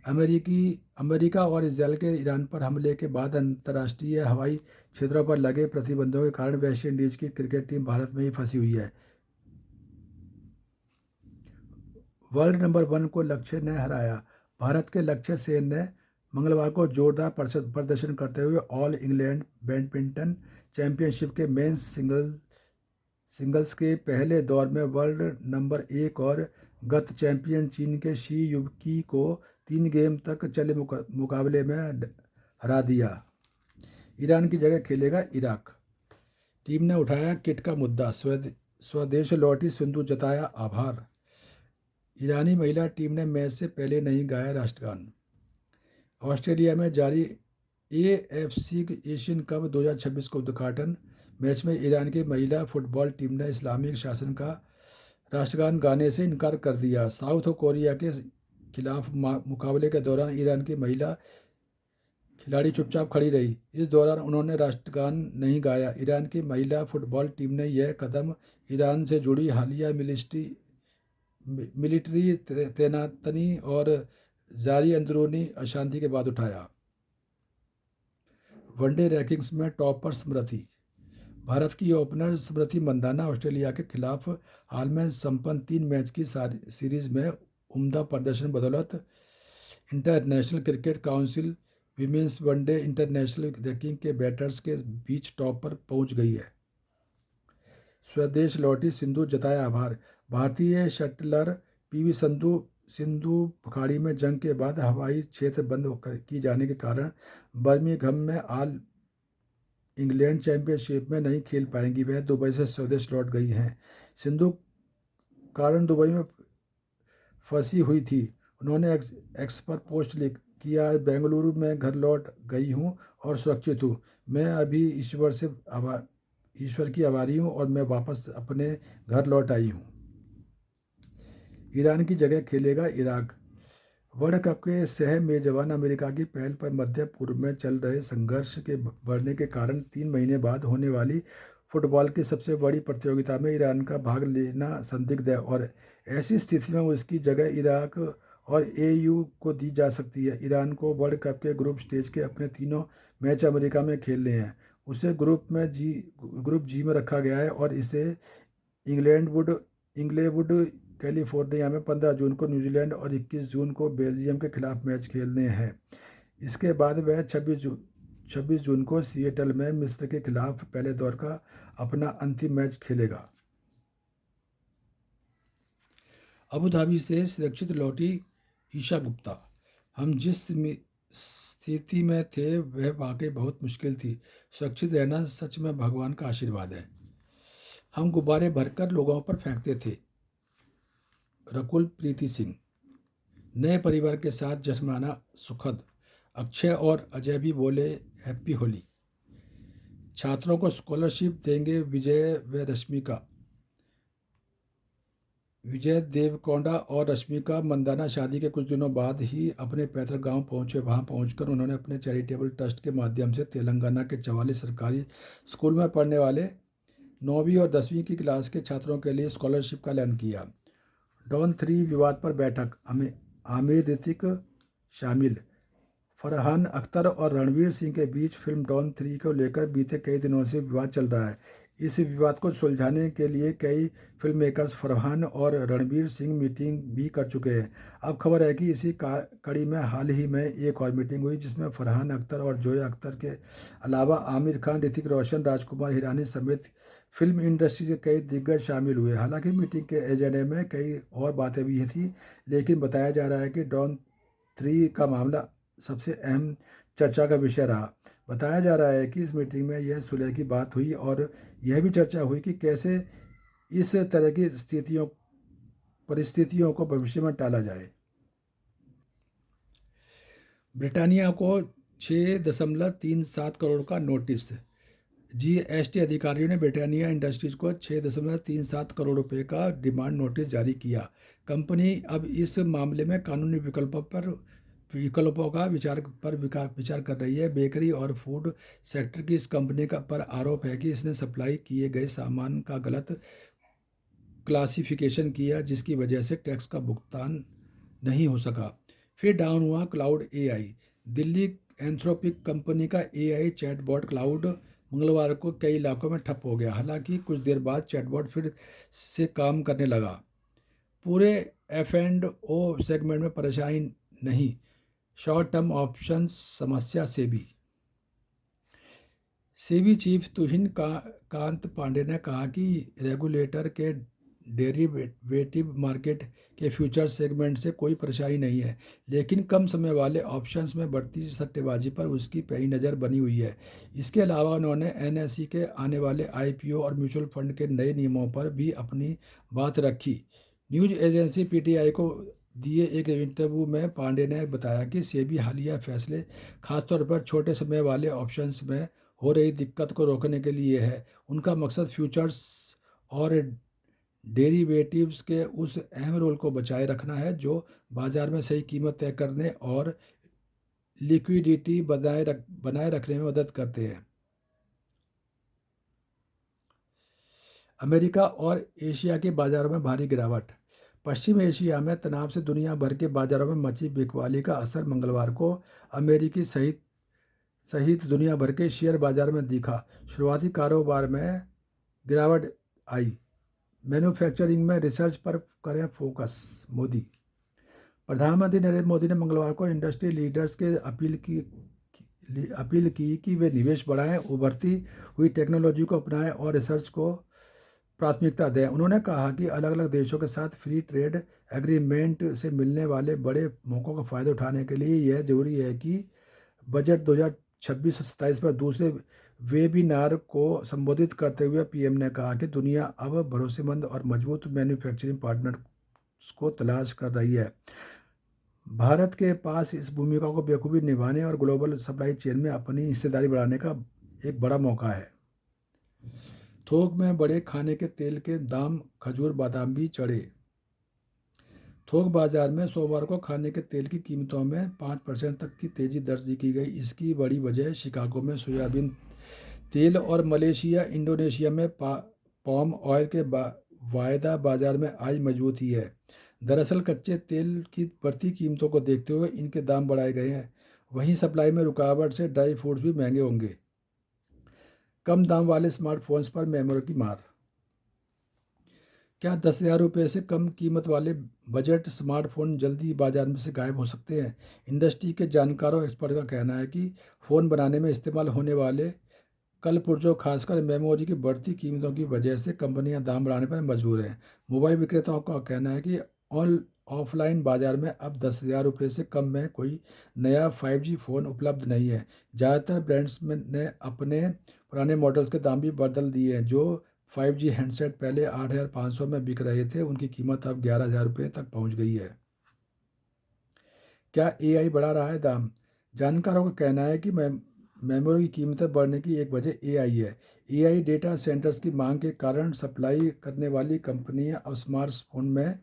अमेरिका और इजरायल के ईरान पर हमले के बाद अंतर्राष्ट्रीय हवाई क्षेत्रों पर लगे प्रतिबंधों के कारण वेस्ट इंडीज की क्रिकेट टीम भारत में ही फंसी हुई है। वर्ल्ड नंबर 1 को लक्ष्य ने हराया। भारत के लक्ष्य सेन ने मंगलवार को जोरदार प्रदर्शन करते हुए ऑल इंग्लैंड बैडमिंटन चैंपियनशिप के मेंस सिंगल्स के पहले दौर में वर्ल्ड नंबर 1 और गत चैंपियन चीन के शी युकी को 3 गेम तक चले मुकाबले में हरा दिया। ईरान की जगह खेलेगा इराक। टीम ने उठाया किट का मुद्दा। स्वदेश लौटी सिंधु जताया आभार। ईरानी महिला टीम ने मैच से पहले नहीं गाया राष्ट्रगान। ऑस्ट्रेलिया में जारी AFC एशियन कप 2026 का उद्घाटन मैच में ईरान की महिला फुटबॉल टीम ने इस्लामिक शासन का राष्ट्रगान गाने से इनकार कर दिया। साउथ कोरिया के खिलाफ मुकाबले के दौरान ईरान की महिला खिलाड़ी चुपचाप खड़ी रही। इस दौरान उन्होंने राष्ट्रगान नहीं गाया। ईरान की महिला फुटबॉल टीम ने यह कदम ईरान से जुड़ी हालिया मिलिट्री तैनातनी और जारी अंदरूनी अशांति के बाद उठाया। वनडे रैंकिंग्स में टॉप पर स्मृति। भारत की ओपनर स्मृति मंदाना ऑस्ट्रेलिया के खिलाफ हाल में संपन्न 3 मैच की सीरीज में उम्दा प्रदर्शन बदौलत international cricket council women's one day international ranking के बैटर्स के बीच टॉप पर पहुंच गई है। स्वदेश लौटी सिंधु जताया आभार। भारतीय शटलर PV सिंधु बुखारी में जंग के बाद हवाई क्षेत्र बंद की जाने के कारण बर्मिंघम में ऑल इंग्लैंड चैंपियनशिप में नहीं खेल पाएंगी। वह दुबई से स्वदेश लौट गई हैं। सिंधु कारण दुबई में फंसी हुई थी। उन्होंने एक्स पर पोस्ट किया, बेंगलुरु में घर लौट गई हूँ और सुरक्षित हूँ। मैं अभी ईश्वर की आभारी हूँ और मैं वापस अपने घर लौट आई हूँ। ईरान की जगह खेलेगा इराक। वर्ल्ड कप के सह मेजबान अमेरिका की पहल पर मध्य पूर्व में चल रहे संघर्ष के बढ़ने के कारण 3 महीने बाद होने वाली फुटबॉल की सबसे बड़ी प्रतियोगिता में ईरान का भाग लेना संदिग्ध है और ऐसी स्थिति में उसकी जगह इराक और AU को दी जा सकती है। ईरान को वर्ल्ड कप के ग्रुप स्टेज के अपने 3 मैच अमेरिका में खेलने हैं। उसे ग्रुप G में रखा गया है और इसे इंग्लेवुड कैलिफोर्निया में 15 जून को न्यूजीलैंड और 21 जून को बेल्जियम के खिलाफ मैच खेलने हैं। इसके बाद वह 26 जून को सिएटल में मिस्र के खिलाफ पहले दौर का अपना अंतिम मैच खेलेगा। अबू धाबी से सुरक्षित लौटी ईशा गुप्ता। हम जिस स्थिति में थे वह वाकई बहुत मुश्किल थी। सुरक्षित रहना सच में भगवान का आशीर्वाद है। हम गुब्बारे भरकर लोगों पर फेंकते थे। रकुल प्रीति सिंह। नए परिवार के साथ जश्न मनाना सुखद। अक्षय और अजय भी बोले हैप्पी होली। छात्रों को स्कॉलरशिप देंगे विजय देवकोंडा और रश्मिका मंदाना शादी के कुछ दिनों बाद ही अपने पैतृक गांव पहुंचे। वहां पहुंचकर उन्होंने अपने चैरिटेबल ट्रस्ट के माध्यम से तेलंगाना के 44 सरकारी स्कूल में पढ़ने वाले 9वीं और 10वीं की क्लास के छात्रों के लिए स्कॉलरशिप का ऐलान किया। डॉन 3 विवाद पर बैठक। आमिर ऋतिक शामिल। फरहान अख्तर और रणवीर सिंह के बीच फिल्म डॉन 3 को लेकर बीते कई दिनों से विवाद चल रहा है। इस विवाद को सुलझाने के लिए कई फिल्म मेकर्स फरहान और रणवीर सिंह मीटिंग भी कर चुके हैं। अब खबर है कि इसी कड़ी में हाल ही में एक और मीटिंग हुई जिसमें फरहान अख्तर और जोया अख्तर के अलावा आमिर खान, ऋतिक रोशन, राजकुमार हिरानी समेत फिल्म इंडस्ट्री के कई दिग्गज शामिल हुए। हालांकि मीटिंग के एजेंडे में कई और बातें भी थी, लेकिन बताया जा रहा है कि डॉन 3 का मामला सबसे अहम चर्चा का विषय रहा। बताया जा रहा है कि इस मीटिंग में यह सुलह की बात हुई और यह भी चर्चा हुई कि कैसे इस तरह की परिस्थितियों को भविष्य में टाला जाए। ब्रिटानिया को 6.37 करोड़ का नोटिस। जीएसटी अधिकारियों ने ब्रिटानिया इंडस्ट्रीज को 6.37 करोड़ रुपए का डिमांड नोटिस जारी किया। कंपनी अब इस मामले में कानूनी विकल्पों का विचार कर रही है। बेकरी और फूड सेक्टर की इस कंपनी का पर आरोप है कि इसने सप्लाई किए गए सामान का गलत क्लासिफिकेशन किया, जिसकी वजह से टैक्स का भुगतान नहीं हो सका। फिर डाउन हुआ Claude AI. Delhi Anthropic company का एआई चैटबॉट क्लाउड मंगलवार को कई इलाकों में ठप हो गया। हालांकि कुछ देर बाद चैटबॉट फिर से काम करने लगा। पूरे F&O सेगमेंट में परेशानी नहीं, शॉर्ट टर्म ऑप्शंस समस्या सेबी चीफ तुहिन कांत पांडे ने कहा कि रेगुलेटर के डेरिवेटिव मार्केट के फ्यूचर सेगमेंट से कोई परेशानी नहीं है, लेकिन कम समय वाले ऑप्शंस में बढ़ती सट्टेबाजी पर उसकी पैनी नज़र बनी हुई है। इसके अलावा उन्होंने NSE के आने वाले IPO और म्यूचुअल फंड के नए नियमों पर भी अपनी बात रखी। न्यूज एजेंसी PTI को दिए एक इंटरव्यू में पांडे ने बताया कि सेबी हालिया फैसले खासतौर पर छोटे समय वाले ऑप्शंस में हो रही दिक्कत को रोकने के लिए है। उनका मकसद फ्यूचर्स और डेरिवेटिव्स के उस अहम रोल को बचाए रखना है जो बाजार में सही कीमत तय करने और लिक्विडिटी बनाए रखने में मदद करते हैं। अमेरिका और एशिया के बाजारों में भारी गिरावट। पश्चिम एशिया में तनाव से दुनिया भर के बाजारों में मची बिकवाली का असर मंगलवार को अमेरिकी सहित दुनिया भर के शेयर बाजार में दिखा। शुरुआती कारोबार में गिरावट आई। मैन्युफैक्चरिंग में रिसर्च पर करें फोकस, मोदी। प्रधानमंत्री नरेंद्र मोदी ने मंगलवार को इंडस्ट्री लीडर्स के अपील की कि वे निवेश बढ़ाएं, उभरती हुई टेक्नोलॉजी को अपनाएं और रिसर्च को प्राथमिकता दें। उन्होंने कहा कि अलग अलग देशों के साथ फ्री ट्रेड एग्रीमेंट से मिलने वाले बड़े मौक़ों का फ़ायदा उठाने के लिए यह जरूरी है कि बजट 2026-27 पर दूसरे वेबिनार को संबोधित करते हुए पीएम ने कहा कि दुनिया अब भरोसेमंद और मजबूत मैन्युफैक्चरिंग पार्टनर्स को तलाश कर रही है। भारत के पास इस भूमिका को बेखूबी निभाने और ग्लोबल सप्लाई चेन में अपनी हिस्सेदारी बढ़ाने का एक बड़ा मौका है। थोक में बढ़े खाने के तेल के दाम, खजूर बादाम भी चढ़े। थोक बाजार में सोमवार को खाने के तेल की कीमतों में 5% तक की तेज़ी दर्ज की गई। इसकी बड़ी वजह शिकागो में सोयाबीन तेल और मलेशिया इंडोनेशिया में पाम ऑयल के वायदा बाजार में आज मजबूती है। दरअसल कच्चे तेल की बढ़ती कीमतों को देखते हुए इनके दाम बढ़ाए गए हैं। वहीं सप्लाई में रुकावट से ड्राई फ्रूट्स भी महंगे होंगे। कम दाम वाले स्मार्टफोन्स पर मेमोरी की मार। क्या 10,000 रुपये से कम कीमत वाले बजट स्मार्टफोन जल्दी बाजार में से गायब हो सकते हैं? इंडस्ट्री के जानकारों एक्सपर्ट का कहना है कि फ़ोन बनाने में इस्तेमाल होने वाले कलपुर्जों, खासकर मेमोरी की बढ़ती कीमतों की वजह से कंपनियां दाम बढ़ाने पर मजबूर हैं। मोबाइल विक्रेताओं का कहना है कि ऑफलाइन बाजार में अब 10,000 रुपये से कम में कोई नया 5G फ़ोन उपलब्ध नहीं है। ज़्यादातर ब्रांड्स ने अपने पुराने मॉडल्स के दाम भी बदल दिए हैं। जो 5G हैंडसेट पहले 8,500 में बिक रहे थे, उनकी कीमत अब 11,000 रुपये तक पहुंच गई है। क्या AI बढ़ा रहा है दाम? जानकारों का कहना है कि मेमोरी की कीमतें बढ़ने की एक वजह AI है। AI डेटा सेंटर्स की मांग के कारण सप्लाई करने वाली कंपनियां अब स्मार्टफोन में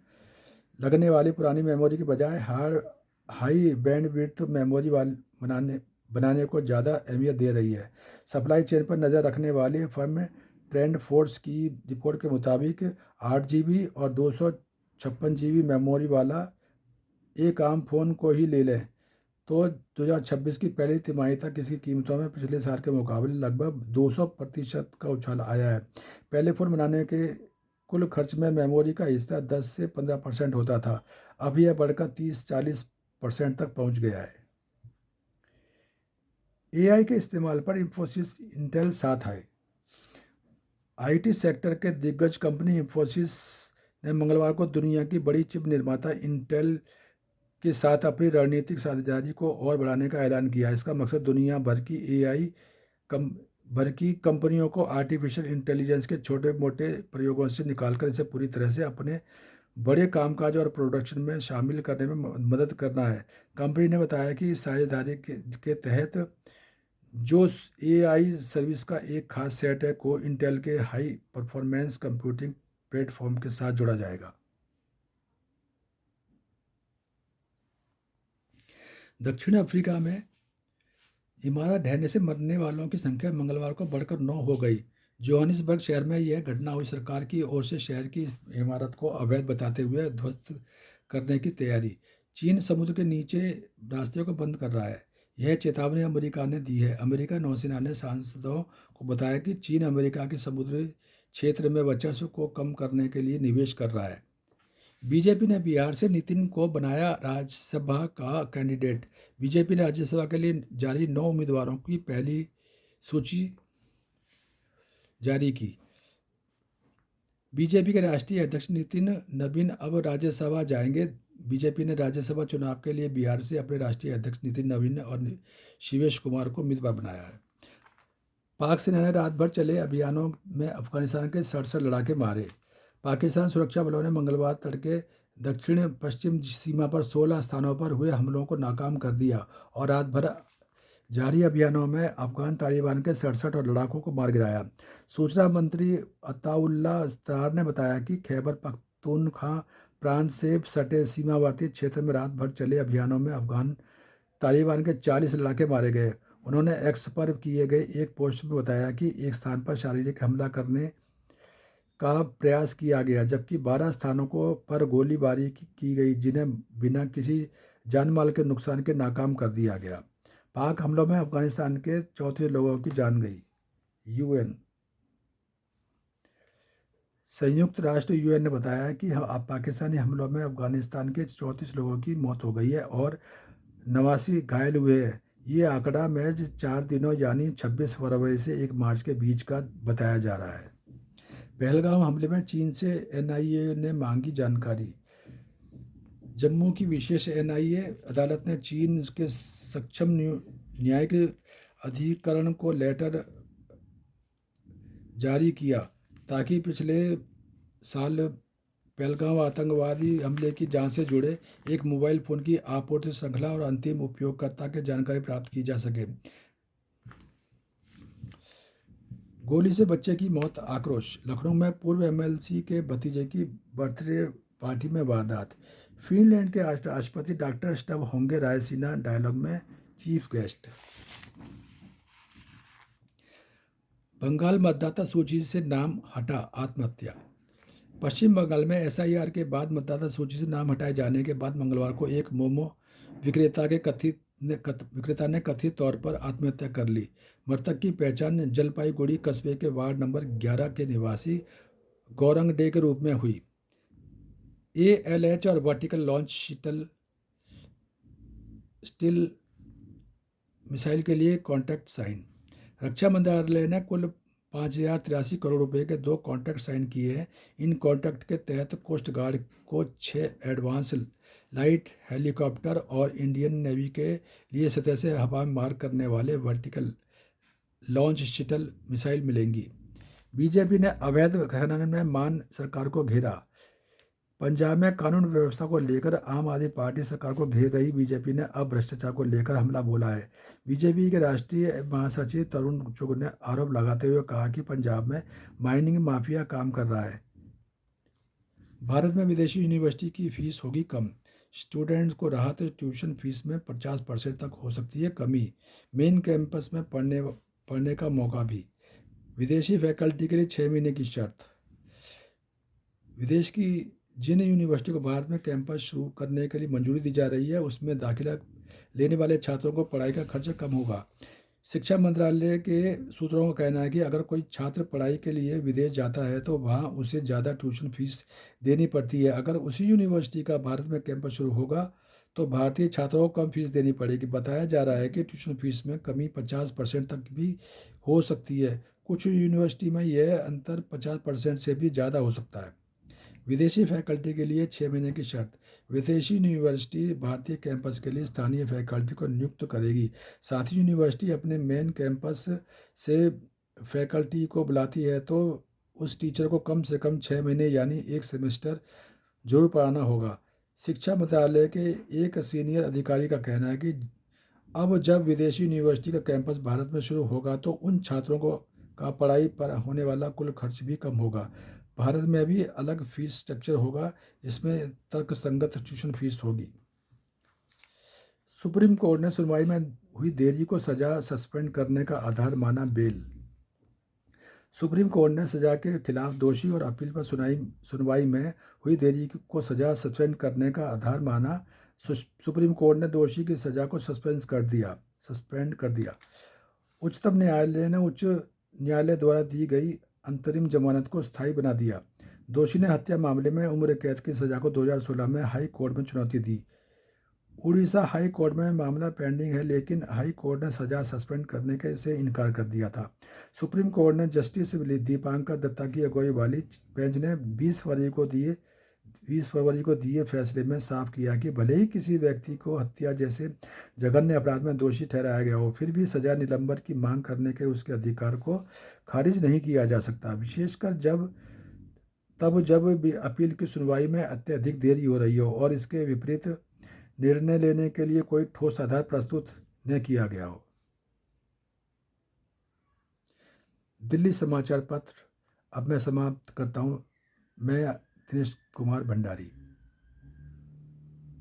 लगने वाली पुरानी मेमोरी की बजाय हाई बैंडविड्थ मेमोरी बनाने को ज़्यादा अहमियत दे रही है। सप्लाई चेन पर नज़र रखने वाली फर्म ट्रेंड फोर्स की रिपोर्ट के मुताबिक 8GB और 256GB मेमोरी वाला एक आम फ़ोन को ही ले लें तो 2026 की पहली तिमाही तक इसकी कीमतों में पिछले साल के मुकाबले लगभग 200% का उछाल आया है। पहले फ़ोन बनाने के कुल खर्च में मेमोरी का हिस्सा 10 से 15% होता था, अब यह बढ़कर 30-40% तक पहुंच गया है। एआई के इस्तेमाल पर इंफोसिस इंटेल साथ आए। आईटी सेक्टर के दिग्गज कंपनी इंफोसिस ने मंगलवार को दुनिया की बड़ी चिप निर्माता इंटेल के साथ अपनी रणनीतिक साझेदारी को और बढ़ाने का ऐलान किया। इसका मकसद दुनिया भर की एआई कम भर की कंपनियों को आर्टिफिशियल इंटेलिजेंस के छोटे मोटे प्रयोगों से निकालकर इसे पूरी तरह से अपने बड़े कामकाज और प्रोडक्शन में शामिल करने में मदद करना है। कंपनी ने बताया कि इस साझेदारी के तहत जो एआई सर्विस का एक खास सेट है को इंटेल के हाई परफॉर्मेंस कंप्यूटिंग प्लेटफॉर्म के साथ जोड़ा जाएगा। दक्षिण अफ्रीका में इमारत ढहने से मरने वालों की संख्या मंगलवार को बढ़कर 9 हो गई। जोहानिसबर्ग शहर में यह घटना हुई। सरकार की ओर से शहर की इस इमारत को अवैध बताते हुए ध्वस्त करने की तैयारी। चीन समुद्र के नीचे रास्ते को बंद कर रहा है। यह चेतावनी अमेरिका ने दी है। अमेरिका नौसेना ने सांसदों को बताया कि चीन अमेरिका के समुद्री क्षेत्र में वर्चस्व को कम करने के लिए निवेश कर रहा है। बीजेपी ने बिहार से नितिन को बनाया राज्यसभा का कैंडिडेट। बीजेपी ने राज्यसभा के लिए जारी 9 उम्मीदवारों की पहली सूची जारी की। बीजेपी के राष्ट्रीय अध्यक्ष नितिन नवीन अब राज्यसभा जाएंगे। बीजेपी ने राज्यसभा चुनाव के लिए बिहार से अपने राष्ट्रीय अध्यक्ष नितिन नवीन और शिवेश कुमार को उम्मीदवार बनाया है। पाक सेना ने रात भर चले अभियानों में अफगानिस्तान के 67 लड़ाके मारे। पाकिस्तान सुरक्षा बलों ने मंगलवार तड़के दक्षिण पश्चिम सीमा पर 16 स्थानों पर हुए हमलों को नाकाम कर दिया और रात भर जारी अभियानों में अफगान तालिबान के 67 और लड़ाकों को मार गिराया। सूचना मंत्री अताउल्ला अस्तार ने बताया कि खैबर पख्तूनख्वा प्रांत से सटे सीमावर्ती क्षेत्र में रात भर चले अभियानों में अफगान तालिबान के 40 लड़ाके मारे गए। उन्होंने एक्स पर किए गए एक पोस्ट में बताया कि एक स्थान पर शारीरिक हमला करने का प्रयास किया गया, जबकि 12 स्थानों पर गोलीबारी की गई, जिन्हें बिना किसी जानमाल के नुकसान के नाकाम कर दिया गया। पाक हमलों में अफगानिस्तान के 34 लोगों की जान गई। यूएन संयुक्त राष्ट्र यूएन ने बताया कि पाकिस्तानी हमलों में अफगानिस्तान के 34 लोगों की मौत हो गई है और 89 घायल हुए हैं। ये आंकड़ा महज 4 दिनों यानी 26 फरवरी से 1 मार्च के बीच का बताया जा रहा है। पहलगाम हमले में चीन से एनआईए ने मांगी जानकारी। जम्मू की विशेष एनआईए अदालत ने चीन के सक्षम न्यायिक अधिकरण को लेटर जारी किया ताकि पिछले साल पहलगाम आतंकवादी हमले की जांच से जुड़े एक मोबाइल फ़ोन की आपूर्ति श्रृंखला और अंतिम उपयोगकर्ता की जानकारी प्राप्त की जा सके। गोली से बच्चे की मौत, आक्रोश। लखनऊ में पूर्व एमएलसी के भतीजे की बर्थडे पार्टी में वारदात। फिनलैंड के राष्ट्रपति डॉक्टर स्टब होंगे रायसीना डायलॉग में चीफ गेस्ट। बंगाल मतदाता सूची से नाम हटा, आत्महत्या। पश्चिम बंगाल में एसआईआर के बाद मतदाता सूची से नाम हटाए जाने के बाद मंगलवार को एक मोमो विक्रेता ने कथित तौर पर आत्महत्या कर ली। मृतक की पहचान जलपाईगुड़ी कस्बे के वार्ड नंबर 11 के निवासी गौरंग डे के रूप में हुई। एएलएच और वर्टिकल लॉन्च स्टिल मिसाइल के लिए कॉन्ट्रैक्ट साइन। रक्षा मंत्रालय ने कुल 5,083 करोड़ रुपए के 2 कॉन्ट्रैक्ट साइन किए हैं। इन कॉन्ट्रैक्ट के तहत कोस्ट गार्ड को 6 एडवांस लाइट हेलीकॉप्टर और इंडियन नेवी के लिए सतह से हवा में मार करने वाले वर्टिकल लॉन्च शटल मिसाइल मिलेंगी। बीजेपी ने अवैध खनन में मान सरकार को घेरा। पंजाब में कानून व्यवस्था को लेकर आम आदमी पार्टी सरकार को घेर रही बीजेपी ने अब भ्रष्टाचार को लेकर हमला बोला है। बीजेपी के राष्ट्रीय महासचिव तरुण चुग ने आरोप लगाते हुए कहा कि पंजाब में माइनिंग माफिया काम कर रहा है। भारत में विदेशी यूनिवर्सिटी की फीस होगी कम। स्टूडेंट्स को राहत, ट्यूशन फीस में 50% तक हो सकती है कमी। मेन कैंपस में पढ़ने का मौका भी। विदेशी फैकल्टी के लिए 6 महीने की शर्त। विदेश की जिन यूनिवर्सिटी को भारत में कैंपस शुरू करने के लिए मंजूरी दी जा रही है उसमें दाखिला लेने वाले छात्रों को पढ़ाई का खर्च कम होगा। शिक्षा मंत्रालय के सूत्रों का कहना है कि अगर कोई छात्र पढ़ाई के लिए विदेश जाता है तो वहाँ उसे ज़्यादा ट्यूशन फीस देनी पड़ती है। अगर उसी यूनिवर्सिटी का भारत में कैंपस शुरू होगा तो भारतीय छात्रों को कम फीस देनी पड़ेगी। बताया जा रहा है कि ट्यूशन फीस में कमी 50% तक भी हो सकती है। कुछ यूनिवर्सिटी में यह अंतर 50% से भी ज़्यादा हो सकता है। विदेशी फैकल्टी के लिए 6 महीने की शर्त। विदेशी यूनिवर्सिटी भारतीय कैंपस के लिए स्थानीय फैकल्टी को नियुक्त करेगी। साथ ही यूनिवर्सिटी अपने मेन कैंपस से फैकल्टी को बुलाती है तो उस टीचर को कम से कम 6 महीने यानी 1 सेमेस्टर जरूर पढ़ाना होगा। शिक्षा मंत्रालय के एक सीनियर अधिकारी का कहना है कि अब जब विदेशी यूनिवर्सिटी का कैंपस भारत में शुरू होगा तो उन छात्रों को का पढ़ाई पर होने वाला कुल खर्च भी कम होगा। भारत में भी अलग फीस स्ट्रक्चर होगा जिसमें तर्कसंगत ट्यूशन फीस होगी। सुप्रीम कोर्ट ने सुनवाई में हुई देरी को सजा सस्पेंड करने का आधार माना बेल। सुप्रीम कोर्ट ने सजा के खिलाफ दोषी और अपील पर सुनवाई में हुई देरी को सजा सस्पेंड करने का आधार माना। सुप्रीम कोर्ट ने दोषी की सजा को सस्पेंड कर दिया। उच्चतम न्यायालय ने उच्च न्यायालय द्वारा दी गई अंतरिम जमानत को स्थायी बना दिया। दोषी ने हत्या मामले में उम्र कैद की सजा को 2016 में हाई कोर्ट में चुनौती दी। उड़ीसा हाई कोर्ट में मामला पेंडिंग है लेकिन हाई कोर्ट ने सजा सस्पेंड करने के से इनकार कर दिया था। सुप्रीम कोर्ट ने जस्टिस दीपांकर दत्ता की अगुवाई वाली बेंच ने 20 फरवरी को दिए फैसले में साफ किया कि भले ही किसी व्यक्ति को हत्या जैसे जघन्य अपराध में दोषी ठहराया गया हो फिर भी सजा निलंबन की मांग करने के उसके अधिकार को खारिज नहीं किया जा सकता, विशेषकर जब भी अपील की सुनवाई में अत्यधिक देरी हो रही हो और इसके विपरीत निर्णय लेने के लिए कोई ठोस आधार प्रस्तुत न किया गया हो। दिल्ली समाचार पत्र अब मैं समाप्त करता हूँ। मैं दिनेश कुमार भंडारी।